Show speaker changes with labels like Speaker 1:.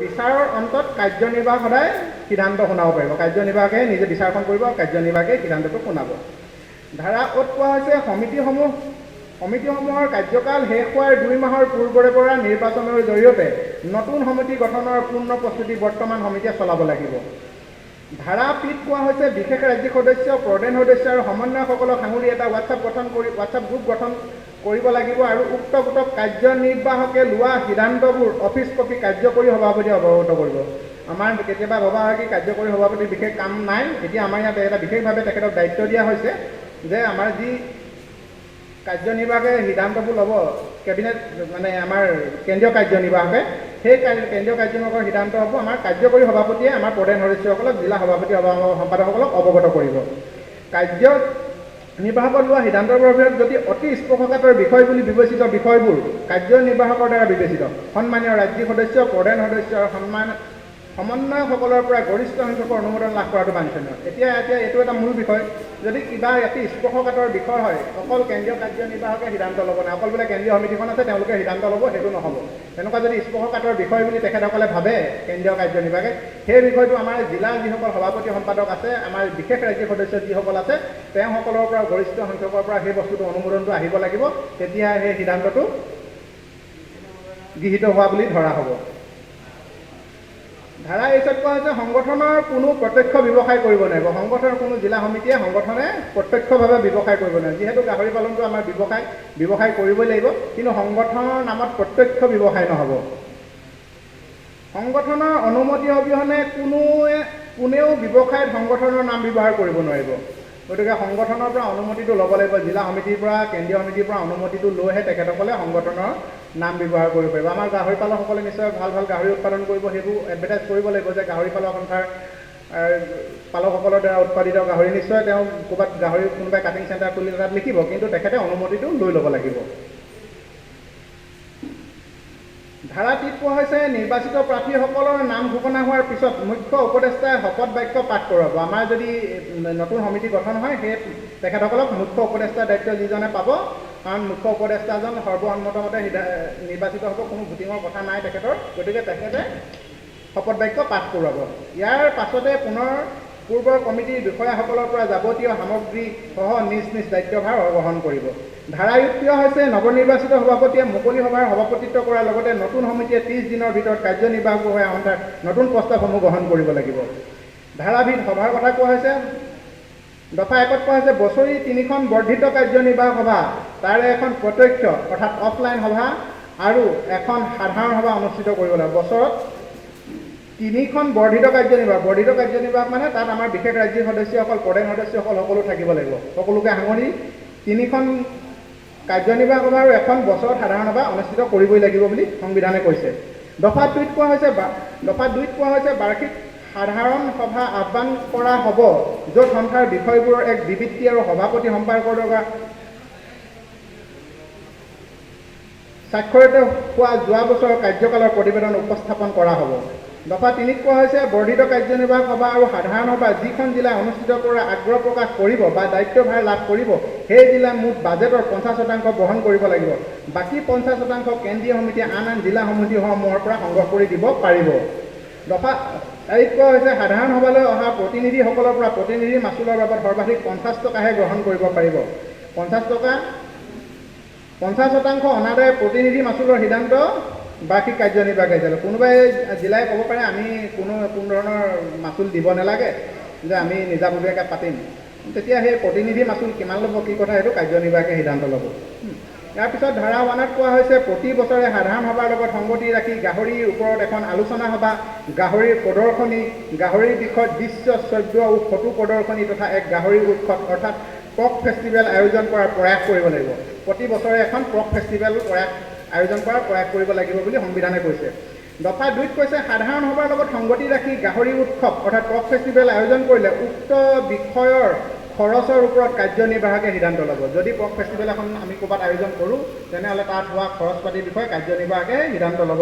Speaker 1: বিচাৰৰ অন্তত কাৰ্যনিৰ্বাহক সদায় সিদ্ধান্ত শুনাব পাৰিব। কাৰ্যনিৰ্বাহকে নিজে বিচাৰখন কৰিব, কাৰ্যনিৰ্বাহকে সিদ্ধান্তটো শুনাব। ধাৰা অত কোৱা হৈছে সমিতিসমূহৰ কাৰ্যকাল শেষ হোৱাৰ 2 মাহৰ পূৰ্বৰে পৰা নিৰ্বাচনৰ জৰিয়তে নতুন সমিতি গঠনৰ পূৰ্ণ প্ৰস্তুতি বৰ্তমান সমিতিয়ে চলাব লাগিব। ধাৰা পিত কোৱা হৈছে বিশেষ ৰাজ্যিক সদস্য, প্ৰদেশ সদস্য আৰু সমন্বয়কসকলক সাঙুৰি এটা হোৱাটছআপ গ্ৰুপ গঠন কৰিব লাগিব আৰু উক্ত গোটক কাৰ্যনিৰ্বাহকে লোৱা সিদ্ধান্তবোৰ অফিচ কপি কাৰ্যকৰী সভাপতিয়ে অৱগত কৰিব। আমাৰ কেতিয়াবা ভবা হয় কি কাৰ্যকৰী সভাপতিৰ বিশেষ কাম নাই, এতিয়া আমাৰ ইয়াত এটা বিশেষভাৱে তেখেতক দায়িত্ব দিয়া হৈছে যে আমাৰ যি কাৰ্যনিৰ্বাহকে সিদ্ধান্তবোৰ ল'ব, কেবিনেট মানে আমাৰ কেন্দ্ৰীয় কাৰ্যনিৰ্বাহকে, সেই কেন্দ্ৰীয় কাৰ্যনিৰ্বাহকৰ সিদ্ধান্ত হ'ব আমাৰ কাৰ্যকৰী সভাপতিয়ে আমাৰ প্ৰদেশ সদস্যসকলক, জিলা সভাপতি সম্পাদকসকলক অৱগত কৰিব। কাৰ্যনিৰ্বাহকত লোৱা সিদ্ধান্তবোৰৰ ভিতৰত যদি অতি স্পৰ্শকাতৰ বিষয় বুলি বিবেচিত বিষয়বোৰ কাৰ্যনিৰ্বাহকৰ দ্বাৰা বিবেচিত সন্মানীয় ৰাজ্যিক সদস্য, প্ৰদেশ সদস্য আৰু সমন্বয়কসকলৰ পৰা গৰিষ্ঠ সংখ্যকৰ অনুমোদন লাভ কৰাটো বাঞ্ছনীয়। এতিয়া এইটো এটা মূল বিষয়, যদি কিবা অতি স্পৰ্শকাতৰ বিষয় হয় অকল কেন্দ্ৰীয় কাৰ্যনিৰ্বাহকে সিদ্ধান্ত ল'ব নাই, অকল বোলে কেন্দ্ৰীয় সমিতিখন আছে তেওঁলোকে সিদ্ধান্ত ল'ব, সেইটো নহ'ব। তেনেকুৱা যদি স্পৰ্শকাতৰ বিষয় বুলি তেখেতসকলে ভাবে কেন্দ্ৰীয় কাৰ্যনিৰ্বাহকে, সেই বিষয়টো আমাৰ জিলাৰ যিসকল সভাপতি সম্পাদক আছে, আমাৰ বিশেষ ৰাজ্যিক সদস্য যিসকল আছে, তেওঁসকলৰ পৰা গৰিষ্ঠ সংখ্যকৰ পৰা সেই বস্তুটো অনুমোদনটো আহিব লাগিব, তেতিয়া সেই সিদ্ধান্তটো গৃহীত হোৱা বুলি ধৰা হ'ব। ধাৰা 21 কোৱা হৈছে সংগঠনৰ কোনো প্ৰত্যক্ষ ব্যৱসায় কৰিব নোৱাৰিব। সংগঠনৰ কোনো জিলা সমিতিয়ে সংগঠনে প্ৰত্যক্ষভাৱে ব্যৱসায় কৰিব নোৱাৰে। যিহেতু গাহৰি পালনটো আমাৰ ব্যৱসায় কৰিবই লাগিব, কিন্তু সংগঠনৰ নামত প্ৰত্যক্ষ ব্যৱসায় নহ'ব। সংগঠনৰ অনুমতি অবিহনে কোনেও ব্যৱসায়ত সংগঠনৰ নাম ব্যৱহাৰ কৰিব নোৱাৰিব। গতিকে সংগঠনৰ পৰা অনুমতিটো ল'ব লাগিব, জিলা সমিতিৰ পৰা, কেন্দ্ৰীয় সমিতিৰ পৰা অনুমতিটো লৈহে তেখেতসকলে সংগঠনৰ নাম ব্যৱহাৰ কৰিব পাৰিব। আমাৰ গাহৰি পালকসকলে নিশ্চয় ভাল গাহৰি উৎপাদন কৰিব, সেইবোৰ এডভাৰটাইজ কৰিব লাগিব যে গাহৰি পালক সন্থাৰ পালকসকলৰ দ্বাৰা উৎপাদিত গাহৰি, নিশ্চয় তেওঁ ক'ৰবাত গাহৰি কোনোবাই কাটিং চেণ্টাৰ খুলি তাত লিখিব, কিন্তু তেখেতে অনুমতিটো লৈ ল'ব লাগিব। ধাৰা 30 কোৱা হৈছে নিৰ্বাচিত প্ৰাৰ্থীসকলৰ নাম ঘোষণা হোৱাৰ পিছত মুখ্য উপদেষ্টাই শপত বাক্য পাঠ কৰাব। আমাৰ যদি নতুন সমিতি গঠন হয়, সেই তেখেতসকলক মুখ্য উপদেষ্টাৰ দায়িত্ব যিজনে পাব, কাৰণ মুখ্য উপদেষ্টাজন সৰ্বসন্মতমতে নিৰ্বাচিত হ'ব, কোনো ভোটিঙৰ কথা নাই তেখেতৰ, গতিকে তেখেতে শপত বাক্য পাঠ কৰোৱাব। ইয়াৰ পাছতে পুনৰ পূৰ্বৰ কমিটিৰ বিষয়াসকলৰ পৰা যাৱতীয় সামগ্ৰী সহ নিজ দায়িত্বভাৰ গ্ৰহণ কৰিব। ধাৰা 21 হৈছে নৱনিৰ্বাচিত সভাপতিয়ে মুকলি সভাৰ সভাপতিত্ব কৰাৰ লগতে নতুন সমিতিয়ে 30 দিনৰ ভিতৰত কাৰ্যনিৰ্বাহক হৈ সন্থাৰ নতুন প্ৰস্তাৱসমূহ গ্ৰহণ কৰিব লাগিব। ধাৰাভিত সভাৰ কথা কোৱা হৈছে। দফা 1 কোৱা হৈছে বছৰি 3খন বৰ্ধিত কাৰ্যনিৰ্বাহক সভা, তাৰে এখন প্ৰত্যক্ষ অৰ্থাৎ অফলাইন সভা আৰু এখন সাধাৰণ সভা অনুষ্ঠিত কৰিব লাগিব। বছৰত 3খন বৰ্ধিত কাৰ্যনিৰ্বাহক মানে তাত আমাৰ বিশেষ ৰাজ্যিক সদস্যসকল, প্ৰদেশ সদস্যসকল সকলো থাকিব লাগিব। সকলোকে সাঙুৰি 3খন কাৰ্যনিৰ্বাহক সভা আৰু এখন বছৰত সাধাৰণ সভা অনুষ্ঠিত কৰিবই লাগিব বুলি সংবিধানে কৈছে। দফা 2ত কোৱা হৈছে বাৰ্ষিক সাধাৰণ সভা আহ্বান কৰা হ'ব, য'ত সন্থাৰ বিষয়বোৰৰ এক বিবৃতি আৰু সভাপতি সম্পাদকৰ দ্বাৰা স্বাক্ষৰিত হোৱা যোৱা বছৰৰ কাৰ্যকালৰ প্ৰতিবেদন উপস্থাপন কৰা হ'ব। দফা 3ত কোৱা হৈছে বৰ্ধিত কাৰ্যনিৰ্বাহক সভা আৰু সাধাৰণ সভা যিখন জিলাই অনুষ্ঠিত কৰাৰ আগ্ৰহ প্ৰকাশ কৰিব বা দায়িত্বভাৰ লাভ কৰিব, সেই জিলাই মুঠ বাজেটৰ 50% বহন কৰিব লাগিব। বাকী 50% কেন্দ্ৰীয় সমিতিয়ে আন জিলা সমিতিসমূহৰ পৰা সংগ্ৰহ কৰি দিব পাৰিব। দফা 4ত কোৱা হৈছে সাধাৰণ সভালৈ অহা প্ৰতিনিধিসকলৰ পৰা প্ৰতিনিধি মাচুলৰ বাবদ সৰ্বাধিক 50 টকাহে গ্ৰহণ কৰিব পাৰিব। 50% অনাদায় প্ৰতিনিধি মাচুলৰ সিদ্ধান্ত বাৰ্ষিক কাৰ্যনিৰ্বাহক হিচাপে। কোনোবাই জিলাই ক'ব পাৰে আমি কোনো ধৰণৰ মাচুল দিব নালাগে, যে আমি নিজাববীয়াকৈ পাতিম, তেতিয়া সেই প্ৰতিনিধি মাচুল কিমান ল'ব কি কথা সেইটো কাৰ্যনিৰ্বাহকে সিদ্ধান্ত ল'ব। ইয়াৰ পিছত ধাৰা 1ত কোৱা হৈছে প্ৰতি বছৰে সাধাৰণ সভাৰ লগত সংগতি ৰাখি গাহৰিৰ ওপৰত এখন আলোচনা সভা, গাহৰিৰ প্ৰদৰ্শনী, গাহৰিৰ বিষয়ত দৃশ্য, শ্ৰব্য আৰু ফটো প্ৰদৰ্শনী তথা এক গাহৰি উৎসৱ অৰ্থাৎ পৰ্ক ফেষ্টিভেল আয়োজন কৰাৰ প্ৰয়াস কৰিব লাগিব। প্ৰতি বছৰে এখন পৰ্ক ফেষ্টিভেল আয়োজন কৰাৰ প্ৰয়াস কৰিব লাগিব বুলি সংবিধানে কৈছে। দফা 2ত কৈছে সাধাৰণ সভাৰ লগত সংগতি ৰাখি গাহৰি উৎসৱ অৰ্থাৎ পৰ্ক ফেষ্টিভেল আয়োজন কৰিলে উক্ত বিষয়ৰ খৰচৰ ওপৰত কাৰ্যনিৰ্বাহকে সিদ্ধান্ত ল'ব। যদি পৰ্ক ফেষ্টিভেল এখন আমি ক'ৰবাত আয়োজন কৰোঁ, তেনেহ'লে তাত হোৱা খৰচ পাতিৰ বিষয়ে কাৰ্যনিৰ্বাহকে সিদ্ধান্ত ল'ব।